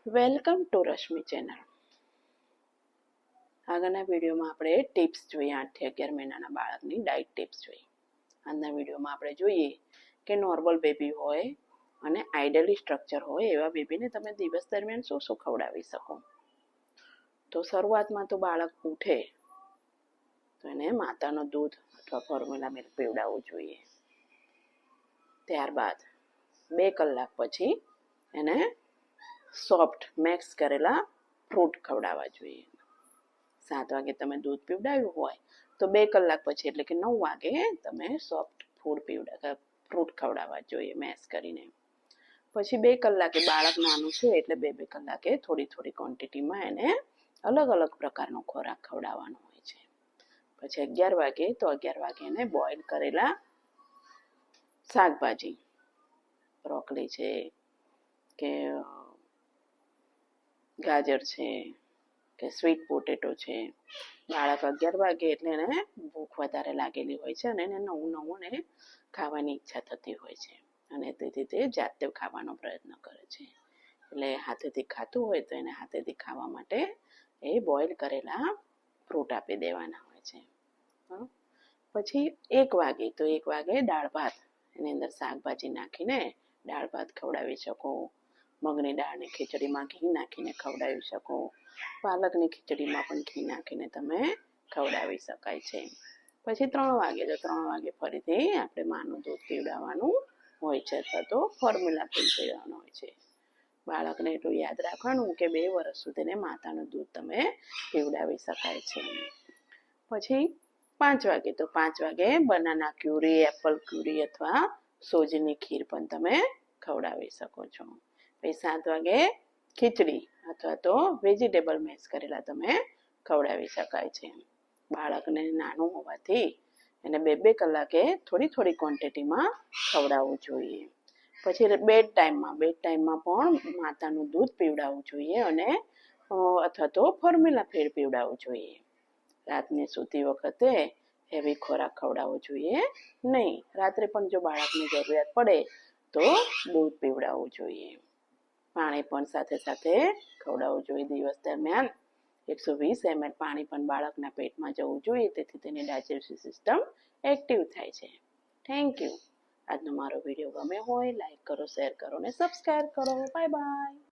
Welcome to Rashmi channel. આગળના વિડીયોમાં આપણે ટિપ્સ જોઈએ 8 થી 11 મહિનાના બાળકની ડાયટ ટિપ્સ જોઈએ. આજના વિડીયોમાં આપણે જોઈએ કે નોર્મલ બેબી હોય અને આઇડલી સ્ટ્રક્ચર હોય એવા બેબીને તમે દિવસ દરમિયાન શું શું ખવડાવી શકો. તો શરૂઆતમાં તો બાળક ઉઠે તો એને માતાનું દૂધ અથવા ફોર્મ્યુલા મિલ્ક પીવડાવવું જોઈએ. ત્યારબાદ 2 કલાક પછી એને સોફ્ટ મેક્સ કરેલા ફ્રૂટ ખવડાવવા જોઈએ. 7 વાગે તમે દૂધ પીવડાવ્યું હોય તો 2 કલાક પછી એટલે કે 9 વાગે તમે સોફ્ટ ફ્રૂટ ખવડાવવા જોઈએ મેશ કરીને. પછી 2 કલાકે બાળક નાનું છે એટલે 2 કલાકે થોડી થોડી ક્વોન્ટિટીમાં એને અલગ અલગ પ્રકારનો ખોરાક ખવડાવવાનો હોય છે. પછી 11 વાગે તો 11 વાગે એને બોઇલ કરેલા શાકભાજી, બ્રોકોલી છે કે ગાજર છે કે સ્વીટ પોટેટો છે. બાળક 11 વાગે એટલે એને ભૂખ વધારે લાગેલી હોય છે અને એને નવું નવું ને ખાવાની ઈચ્છા થતી હોય છે અને તેથી તે જાતે ખાવાનો પ્રયત્ન કરે છે. એટલે હાથેથી ખાતું હોય તો એને હાથેથી ખાવા માટે એ બોઇલ કરેલા ફ્રૂટ આપી દેવાના હોય છે. પછી 1 વાગે તો 1 વાગે દાળ ભાત, એની અંદર શાકભાજી નાખીને દાળ ભાત ખવડાવી શકો. મગની દાળની ખીચડીમાં ઘી નાખીને ખવડાવી શકો. પાલકની ખીચડીમાં પણ ઘી નાખીને તમે ખવડાવી શકાય છે. પછી 3 વાગે તો 3 વાગે ફરીથી આપણે માનું દૂધ પીવડાવવાનું હોય છે અથવા તો ફોર્મ્યુલા પીવડાવવાનું હોય છે. બાળકને એટલું યાદ રાખવાનું કે 2 વર્ષ સુધીને માતાનું દૂધ તમે પીવડાવી શકાય છે. પછી 5 વાગે તો 5 વાગે બનાના ક્યુરી, એપલ ક્યુરી અથવા સોજીની ખીર પણ તમે ખવડાવી શકો છો. પછી 7 વાગે ખીચડી અથવા તો વેજીટેબલ મેશ કરેલા તમે ખવડાવી શકાય છે. બાળકને નાનું હોવાથી એને 2 કલાકે થોડી થોડી ક્વોન્ટિટીમાં ખવડાવવું જોઈએ. પછી બેડ ટાઈમમાં પણ માતાનું દૂધ પીવડાવવું જોઈએ અને અથવા તો ફોર્મ્યુલા ફીડ પીવડાવવું જોઈએ. રાતને સૂતી વખતે હેવી ખોરાક ખવડાવવો જોઈએ નહીં. રાત્રે પણ જો બાળકને જરૂરિયાત પડે તો દૂધ પીવડાવવું જોઈએ. પાણી પણ સાથે સાથે ખવડાવવું જોઈએ. દિવસ દરમિયાન 120 ml પાણી પણ બાળકના પેટમાં જવું જોઈએ, તેથી તેની ડાયજેસ્ટિવ સિસ્ટમ એક્ટિવ થાય છે. Thank you. આજનો મારો વિડીયો ગમ્યો હોય લાઈક કરો, શેર કરો અને સબસ્ક્રાઈબ કરો. Bye bye.